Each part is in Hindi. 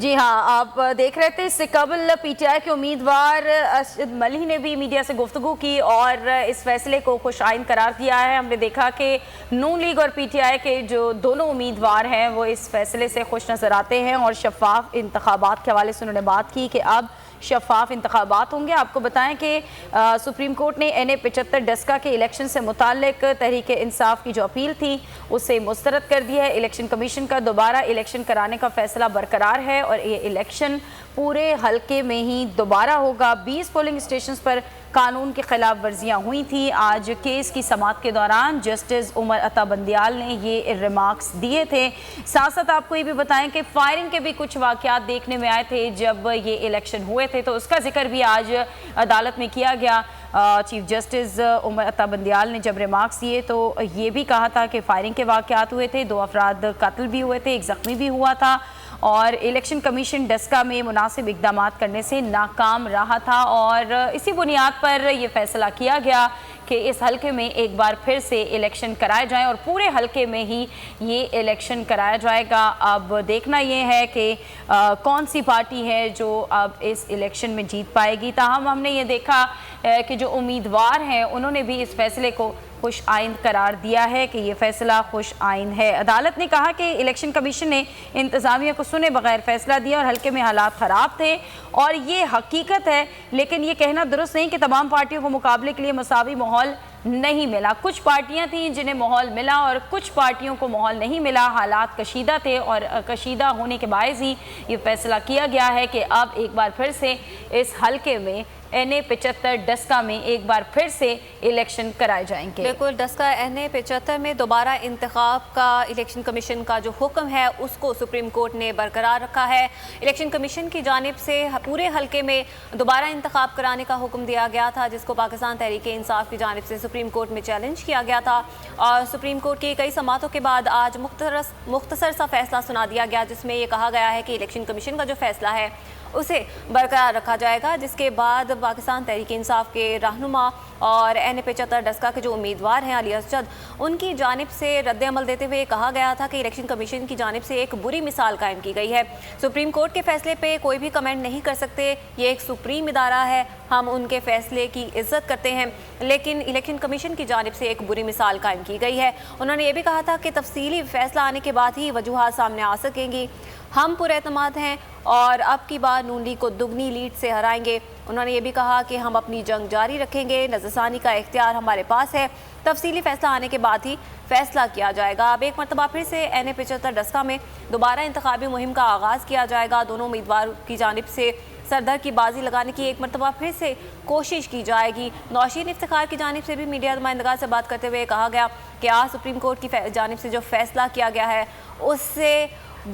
जी हाँ, आप देख रहे थे इससे कबल पीटीआई के उम्मीदवार अरशद मलिह ने भी मीडिया से गुफ्तगू की और इस फैसले को खुश आइन करार दिया है। हमने देखा कि नून लीग और पीटीआई के जो दोनों उम्मीदवार हैं वो इस फैसले से खुश नजर आते हैं और शफाफ इंतखाबात के हवाले से उन्होंने बात की कि अब शफाफ इंतखाबात होंगे। आपको बताएं कि सुप्रीम कोर्ट ने NA 75 डस्का के इलेक्शन से मुताल्लिक तहरीक इंसाफ की जो अपील थी उसे मुस्तरद कर दिया है। इलेक्शन कमीशन का दोबारा इलेक्शन कराने का फैसला बरकरार है और ये इलेक्शन पूरे हल्के में ही दोबारा होगा। 20 पोलिंग स्टेशन पर कानून की खिलाफ वर्जियाँ हुई थी। आज केस की समाअत के दौरान जस्टिस उमर अता बंदियाल ने ये रिमार्क्स दिए थे। साथ साथ आपको ये भी बताएं कि फायरिंग के भी कुछ वाक़यात देखने में आए थे जब ये इलेक्शन हुए थे, तो उसका जिक्र भी आज अदालत में किया गया। चीफ जस्टिस उमर अता बंदियाल ने जब रिमार्क्स दिए तो ये भी कहा था कि फायरिंग के वाक़यात हुए थे, 2 अफराद कत्ल भी हुए थे, 1 ज़ख्मी भी हुआ था और इलेक्शन कमीशन डस्का में मुनासिब इक़दाम करने से नाकाम रहा था और इसी बुनियाद पर यह फैसला किया गया कि इस हल्के में एक बार फिर से इलेक्शन कराए जाएं और पूरे हल्के में ही ये इलेक्शन कराया जाएगा। अब देखना ये है कि कौन सी पार्टी है जो अब इस इलेक्शन में जीत पाएगी। ताहम हमने ये देखा कि जो उम्मीदवार हैं उन्होंने भी इस फैसले को खुश आइन करार दिया है कि ये फैसला खुश आइन है। अदालत ने कहा कि इलेक्शन कमीशन ने इंतज़ामिया को सुने बगैर फैसला दिया और हल्के में हालात ख़राब थे और ये हकीकत है, लेकिन ये कहना दुरुस्त नहीं कि तमाम पार्टियों को मुकाबले के लिए मसावी माहौल नहीं मिला। कुछ पार्टियां थीं जिन्हें माहौल मिला और कुछ पार्टियों को माहौल नहीं मिला। हालात कशीदा थे और कशीदा होने के बायस ही ये फैसला किया गया है कि अब एक बार फिर से इस हल्के में NA 75 डस्का में एक बार फिर से इलेक्शन कराए जाएंगे। बिल्कुल, डस्का NA 75 में दोबारा इंतखाब का इलेक्शन कमीशन का जो हुक्म है उसको सुप्रीम कोर्ट ने बरकरार रखा है। इलेक्शन कमीशन की जानिब से पूरे हल्के में दोबारा इंतखाब कराने का हुक्म दिया गया था, जिसको पाकिस्तान तहरीक इंसाफ की जानिब से सुप्रीम कोर्ट में चैलेंज किया गया था और सुप्रीम कोर्ट की कई समातों के बाद आज मुख्तसर सा फैसला सुना दिया गया, जिसमें ये कहा गया है कि इलेक्शन कमीशन का जो फैसला है उसे बरकरार रखा जाएगा। जिसके बाद पाकिस्तान तहरीक इंसाफ के रहनुमा और NA 75 डस्का के जो उम्मीदवार हैं अली असजद, उनकी जानिब से रद्द अमल देते हुए कहा गया था कि इलेक्शन कमीशन की जानिब से एक बुरी मिसाल कायम की गई है। सुप्रीम कोर्ट के फैसले पे कोई भी कमेंट नहीं कर सकते, ये एक सुप्रीम इदारा है, हम उनके फैसले की इज्जत करते हैं, लेकिन इलेक्शन कमीशन की जानिब से एक बुरी मिसाल कायम की गई है। उन्होंने ये भी कहा था कि तफसीली फैसला आने के बाद ही वजूहात सामने आ सकेंगी। हम पुरएतमाद हैं और अब की बार नून लीग को दुगनी लीड से हराएंगे। उन्होंने ये भी कहा कि हम अपनी जंग जारी रखेंगे, नज़रसानी का इख्तियार हमारे पास है, तफसीली फैसला आने के बाद ही फैसला किया जाएगा। अब एक मरतबा फिर से NA 75 डस्का में दोबारा इंतखाबी मुहिम का आगाज़ किया जाएगा। दोनों उम्मीदवार की जानिब से सरदर की बाजी लगाने की एक मरतबा फिर से कोशिश की जाएगी। नौशीन इफ्तिखार की जानिब से भी मीडिया नुमाइंदगार से बात करते हुए कहा गया कि आज सुप्रीम कोर्ट की जानिब से जो फैसला किया गया है उससे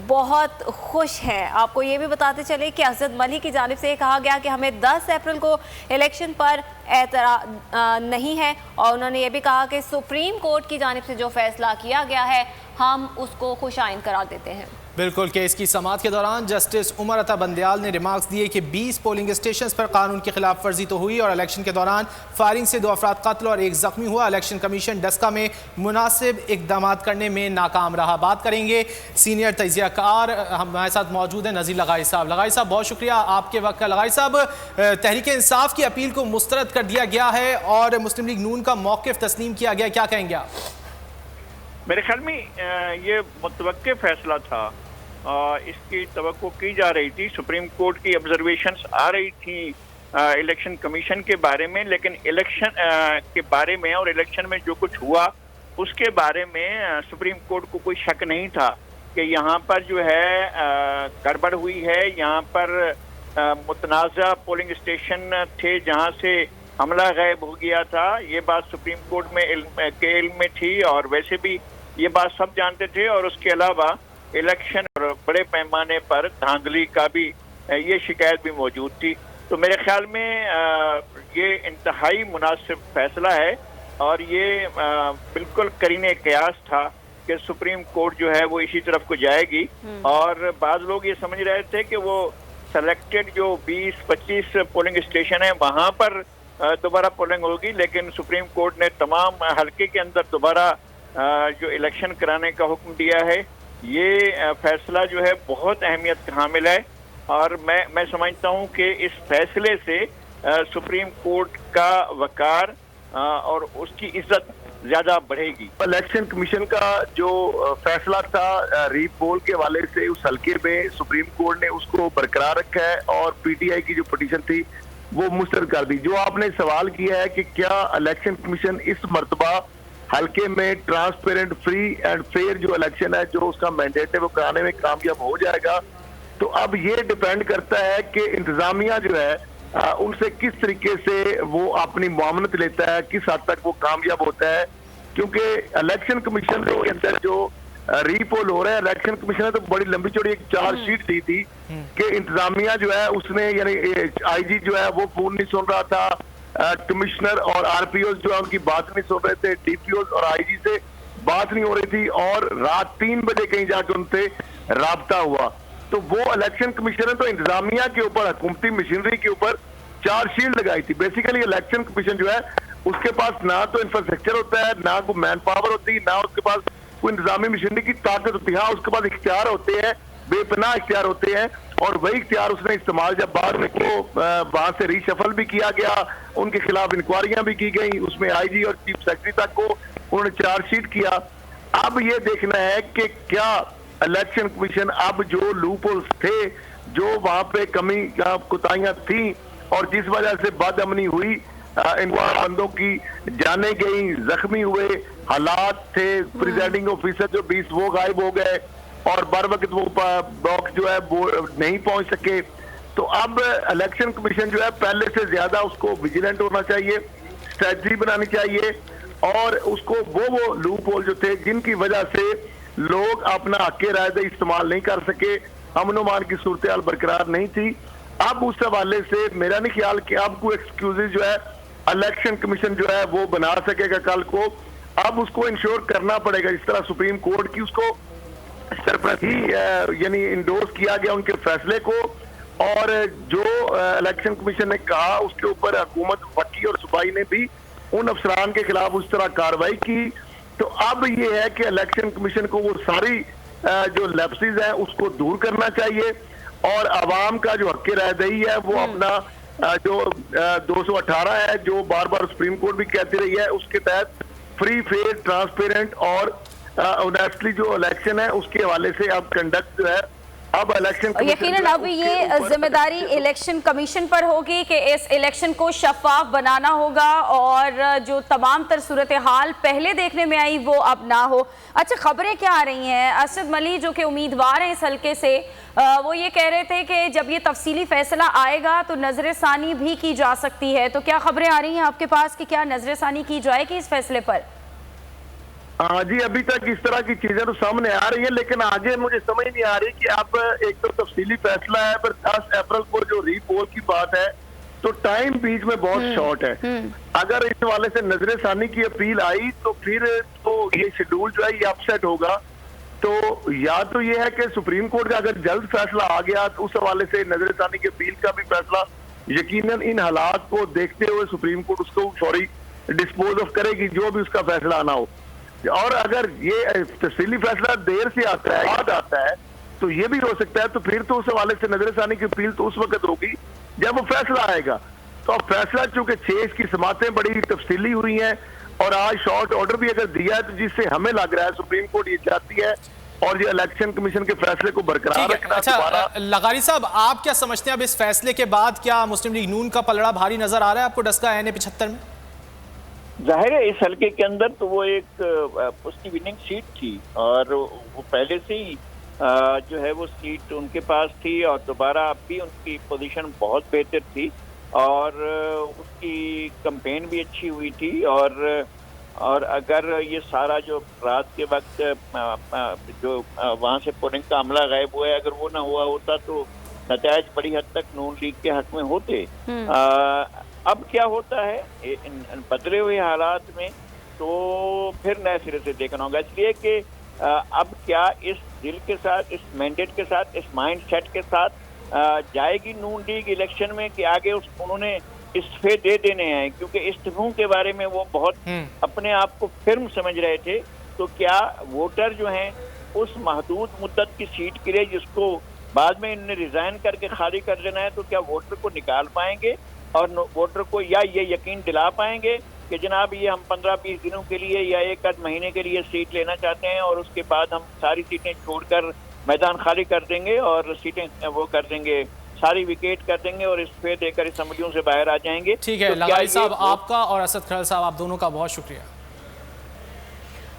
बहुत खुश हैं। आपको ये भी बताते चले कि अरशद मलिह की जानिब से कहा गया कि हमें 10 अप्रैल को इलेक्शन पर एतराज़ नहीं है और उन्होंने ये भी कहा कि सुप्रीम कोर्ट की जानिब से जो फैसला किया गया है हम उसको खुश आइन करार देते हैं। बिल्कुल, केस की समाअत के दौरान जस्टिस उमर अता बंदियाल ने रिमार्क्स दिए कि 20 पोलिंग स्टेशन पर कानून की खिलाफ वर्जी तो हुई और इलेक्शन के दौरान फायरिंग से 2 अफराद कत्ल और 1 ज़ख्मी हुआ। इलेक्शन कमीशन डस्का में मुनासिब इक़दाम करने में नाकाम रहा। बात करेंगे सीनियर तजियाकार हमारे साथ मौजूद हैं नज़ीर लगाई साहब। लगाई साहब, बहुत शुक्रिया आपके वक्त का। लगाई साहब, तहरीक इंसाफ की अपील को मुस्तरद कर दिया गया है और मुस्लिम लीग नून का मौक़िफ़ तस्लीम किया गया, क्या कहेंगे आप? मेरे ख्याल में ये मुतवक्के फैसला था, इसकी तवक्को की जा रही थी। सुप्रीम कोर्ट की ऑब्जर्वेशंस आ रही थी इलेक्शन कमीशन के बारे में, लेकिन इलेक्शन के बारे में और इलेक्शन में जो कुछ हुआ उसके बारे में सुप्रीम कोर्ट को कोई शक नहीं था कि यहाँ पर जो है गड़बड़ हुई है। यहाँ पर मुतनाज़ा पोलिंग स्टेशन थे जहाँ से हमला गायब हो गया था। ये बात सुप्रीम कोर्ट में इल्म में थी और वैसे भी ये बात सब जानते थे और उसके अलावा इलेक्शन और बड़े पैमाने पर धांधली का भी ये शिकायत भी मौजूद थी। तो मेरे ख्याल में ये इंतहाई मुनासिब फैसला है और ये बिल्कुल करीने कयास था कि सुप्रीम कोर्ट जो है वो इसी तरफ को जाएगी। और बाज़ लोग ये समझ रहे थे कि वो सेलेक्टेड जो 20-25 पोलिंग स्टेशन है वहाँ पर दोबारा पोलिंग होगी, लेकिन सुप्रीम कोर्ट ने तमाम हल्के के अंदर दोबारा जो इलेक्शन कराने का हुक्म दिया है। ये फैसला जो है बहुत अहमियत का हामिल है और मैं समझता हूं कि इस फैसले से सुप्रीम कोर्ट का वकार और उसकी इज्जत ज्यादा बढ़ेगी। इलेक्शन कमीशन का जो फैसला था रीपोल के हवाले से, उस हल्के में सुप्रीम कोर्ट ने उसको बरकरार रखा है और पीटीआई की जो पिटीशन थी वो मुस्तरद कर दी। जो आपने सवाल किया है कि क्या इलेक्शन कमीशन इस मर्तबा हल्के में ट्रांसपेरेंट, फ्री एंड फेयर जो इलेक्शन है, जो उसका मैंडेट है, वो कराने में कामयाब हो जाएगा, तो अब ये डिपेंड करता है कि इंतजामिया जो है उनसे किस तरीके से वो अपनी मामलत लेता है, किस हद तक वो कामयाब होता है। क्योंकि इलेक्शन कमीशन के अंदर जो रीपोल हो रहा है, इलेक्शन कमीशन ने तो बड़ी लंबी चौड़ी एक चार्जशीट दी थी कि इंतजामिया जो है उसने, यानी आईजी जो है वो फोन नहीं सुन रहा था, कमिश्नर और आरपीओ जो है उनकी बात नहीं सुन रहे थे, डीपीओ और आईजी से बात नहीं हो रही थी, और रात 3 बजे कहीं जाकर उनसे राब्ता हुआ। तो वो इलेक्शन कमीशन ने तो इंतजामिया के ऊपर, हुकूमती मशीनरी के ऊपर चार्जशीट लगाई थी। बेसिकली इलेक्शन कमीशन जो है उसके पास ना तो इंफ्रास्ट्रक्चर होता है, ना कोई मैन पावर होती है, ना उसके पास कोई इंतजामी मशीनरी की ताकत होती है। हाँ, उसके पास इख्तियार होते हैं, बेपनाह इख्तियार होते हैं, और वही इख्तियार उसने इस्तेमाल जब बाद में को वहां से रीशफल भी किया गया, उनके खिलाफ इंक्वायरियां भी की गई, उसमें आईजी और चीफ सेक्रेटरी तक को उन्होंने चार्जशीट किया। अब ये देखना है कि क्या इलेक्शन कमीशन अब जो लूपहोल्स थे, जो वहां पे कमी कोताहियां थी और जिस वजह से बदअमनी हुई, इन बंदों की जाने गई, जख्मी हुए, हालात थे, प्रिजाइडिंग ऑफिसर जो 20 वो गायब हो गए और बर वक्त वो बॉक्स जो है वो नहीं पहुंच सके। तो अब इलेक्शन कमीशन जो है पहले से ज्यादा उसको विजिलेंट होना चाहिए, स्ट्रेटजी बनानी चाहिए, और उसको वो लूप होल जो थे जिनकी वजह से लोग अपना हक़ राय इस्तेमाल नहीं कर सके, अमन अमान की सूरत हाल बरकरार नहीं थी। अब उस हवाले से मेरा नहीं ख्याल कि अब कोई एक्सक्यूजेज जो है इलेक्शन कमीशन जो है वो बना सकेगा कल को। अब उसको इंश्योर करना पड़ेगा, जिस तरह सुप्रीम कोर्ट की उसको सरप्रती यानी इंडोर्स किया गया उनके फैसले को, और जो इलेक्शन कमीशन ने कहा उसके ऊपर हुकूमत वकी और सूबाई ने भी उन अफसरान के खिलाफ उस तरह कार्रवाई की। तो अब ये है कि इलेक्शन कमीशन को वो सारी जो लैप्सेस हैं उसको दूर करना चाहिए, और आवाम का जो हक़ रायदही है वो अपना जो 218 है, जो बार बार सुप्रीम कोर्ट भी कहती रही है, उसके तहत फ्री, फेयर, ट्रांसपेरेंट और ऑनेस्टली जो इलेक्शन है उसके हवाले से अब कंडक्ट जो है अब इलेक्शन यकीनन अब ये जिम्मेदारी इलेक्शन कमीशन पर होगी कि इस इलेक्शन को शफाफ बनाना होगा और जो तमाम तर सूरत हाल पहले देखने में आई वो अब ना हो। अच्छा, खबरें क्या आ रही हैं? असद मली जो कि उम्मीदवार हैं इस हल्के से, वो ये कह रहे थे कि जब ये तफसीली फैसला आएगा तो नजर सानी भी की जा सकती है। तो क्या खबरें आ रही हैं आपके पास कि क्या नजर सानी की जाएगी इस फैसले पर? हाँ जी, अभी तक इस तरह की चीजें तो सामने आ रही है, लेकिन आगे मुझे समझ नहीं आ रही कि अब एक तो तफसीली फैसला है, पर 10 अप्रैल को जो रीपोल की बात है, तो टाइम बीच में बहुत शॉर्ट है। अगर इस वाले से नजर सानी की अपील आई तो फिर तो ये शेड्यूल जो है ये अपसेट होगा। तो या तो ये है कि सुप्रीम कोर्ट का अगर जल्द फैसला आ गया तो उस हवाले से नजर सानी की अपील का भी फैसला यकीनन इन हालात को देखते हुए सुप्रीम कोर्ट उसको फौरी डिस्पोज ऑफ करेगी, जो भी उसका फैसला आना हो। और अगर ये तफसीली फैसला देर से आता है, बाद आता है, तो ये भी हो सकता है, तो फिर तो उस हवाले से नजर सानी की अपील तो उस वक्त होगी जब वो फैसला आएगा। तो अब फैसला चूंकि 6 की समातें बड़ी तफसीली हुई हैं और आज शॉर्ट ऑर्डर भी अगर दिया है, तो जिससे हमें लग रहा है सुप्रीम कोर्ट ये चाहती है और ये इलेक्शन कमीशन के फैसले को बरकरार रखना। अच्छा लगारी साहब, आप क्या समझते हैं अब इस फैसले के बाद क्या मुस्लिम लीग नून का पलड़ा भारी नजर आ रहा है आपको डस्का NA 75 में? जाहिर है इस हल्के के अंदर तो वो एक उसकी विनिंग सीट थी और वो पहले से ही जो है वो सीट उनके पास थी और दोबारा अब भी उनकी पोजीशन बहुत बेहतर थी और उसकी कैंपेन भी अच्छी हुई थी। और अगर ये सारा जो रात के वक्त जो वहाँ से पोलिंग का अमला गायब हुआ है, अगर वो ना हुआ होता तो नतायज बड़ी हद तक नून लीग के हक में होते। अब क्या होता है इन बदले हुए हालात में, तो फिर नए सिरे से देखना होगा, इसलिए कि अब क्या इस दिल के साथ, इस मैंडेट के साथ, इस माइंड सेट के साथ जाएगी नून लीग इलेक्शन में कि आगे उन्होंने इस्तीफे दे देने हैं, क्योंकि इस्तीफों के बारे में वो बहुत अपने आप को फिल्म समझ रहे थे। तो क्या वोटर जो हैं उस महदूद मुद्दत की सीट के लिए जिसको बाद में इन्हें रिजाइन करके खाली कर देना है, तो क्या वोटर को निकाल पाएंगे और वोटर को या ये यकीन दिला पाएंगे कि जनाब ये हम 15-20 दिनों के लिए या 1 महीने के लिए सीट लेना चाहते हैं और उसके बाद हम सारी सीटें छोड़कर मैदान खाली कर देंगे और सीटें वो कर देंगे, सारी विकेट कर देंगे और इस्तीफे देकर असम्बलियों से बाहर आ जाएंगे। ठीक है, तो लगाई साहब आपका और असद खरल साहब आप दोनों का बहुत शुक्रिया।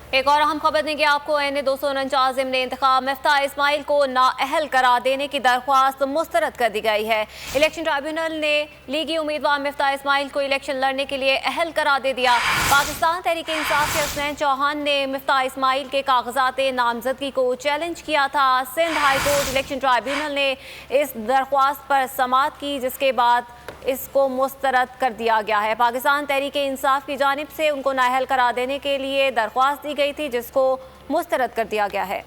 एक और अहम खबर देंगे आपको। एन 249 ज़िमन इंतखाब मिफ्ताह इस्माइल को नाअहल करार देने की दरख्वास्त मुस्तरद कर दी गई है। इलेक्शन ट्राइब्यूनल ने लीगी उम्मीदवार मिफ्ताह इस्माइल को इलेक्शन लड़ने के लिए अहल करार दे दिया। पाकिस्तान तहरीक इंसाफ के हसनैन चौहान ने मिफ्ताह इस्माइल के कागजात नामजदगी को चैलेंज किया था। Sindh high court election tribunal ने इस दरख्वास्त पर समाअत की, जिसके बाद इसको मुस्तरद कर दिया गया है। पाकिस्तान तहरीक इंसाफ की जानिब से उनको नाअहल करार देने के लिए दरख्वास्त दी गई थी, जिसको मुस्तरद कर दिया गया है।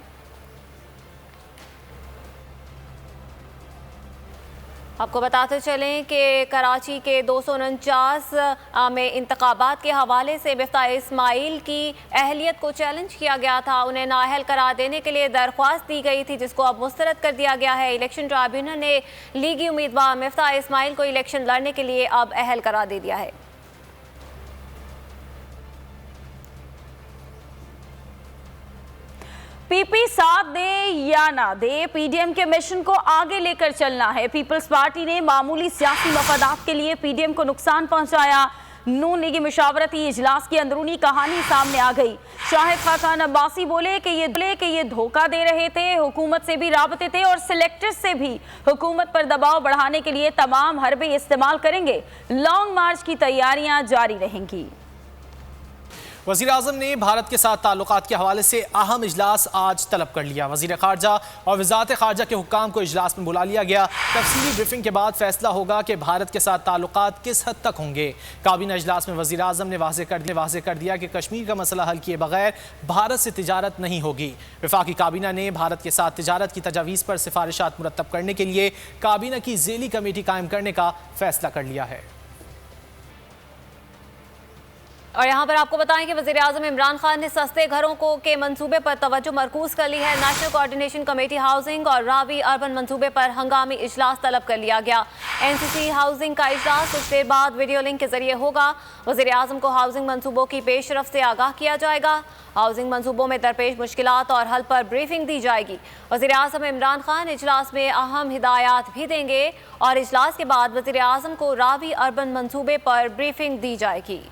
आपको बताते चलें कि कराची के 249 में इंतखाबात के हवाले से मिफ्ताह इस्माइल की अहलियत को चैलेंज किया गया था। उन्हें नाअहल करार देने के लिए दरख्वास्त दी गई थी, जिसको अब मुस्तरद कर दिया गया है। इलेक्शन ट्राइब्यूनल ने लीगी उम्मीदवार मिफ्ताह इस्माइल को इलेक्शन लड़ने के लिए अब अहल करार दे दिया है। पीपी साथ दे या ना दे, पीडीएम के मिशन को आगे लेकर चलना है। पीपल्स पार्टी ने मामूली सियासी मफादात के लिए पीडीएम को नुकसान पहुंचाया। नून लीगी मुशावरती इजलास की अंदरूनी कहानी सामने आ गई। शाहिद खाकान अब्बासी बोले कि ये धोखा दे रहे थे, हुकूमत से भी राबते थे और सिलेक्टर्स से भी हुकूमत पर दबाव बढ़ाने के लिए तमाम हरबे इस्तेमाल करेंगे। लॉन्ग मार्च की तैयारियां जारी रहेंगी। वज़ीर-ए-आज़म ने भारत के साथ ताल्लुकात के हवाले से अहम इजलास आज तलब कर लिया। वज़ीर ख़ारजा और वज़ारत ख़ारजा के हुक्काम को इजलास में बुला लिया गया। तफसीली ब्रीफिंग के बाद फैसला होगा कि भारत के साथ ताल्लुकात किस हद तक होंगे। काबीना इजलास में वज़ीर-ए-आज़म ने वाज़ेह कर दिया कि कश्मीर का मसला हल किए बगैर भारत से तिजारत नहीं होगी। वफाकी काबीना ने भारत के साथ तिजारत की तजावीज़ पर सिफारिशात मुरतब करने के लिए काबीना की ज़ेली कमेटी कायम करने का फैसला कर लिया है। और यहाँ पर आपको बताएं कि वज़ीर-ए-आज़म इमरान खान ने सस्ते घरों को के मंसूबे पर तवज्जो मरकूज़ कर ली है। नेशनल कोऑर्डिनेशन कमेटी हाउसिंग और रावी अर्बन मंसूबे पर हंगामी इजलास तलब कर लिया गया। एनसीसी हाउसिंग का इजलास कुछ देर बाद वीडियो लिंक के जरिए होगा। वज़ीर-ए-आज़म को हाउसिंग मंसूबों की पेशरफ से आगाह किया जाएगा। हाउसिंग मंसूबों में दरपेश मुश्किलात और हल पर ब्रीफिंग दी जाएगी। वज़ीर-ए-आज़म इमरान खान इजलास में अहम हिदायत भी देंगे और इजलास के बाद वज़ीर-ए-आज़म को रावी अर्बन मंसूबे पर ब्रीफिंग दी जाएगी।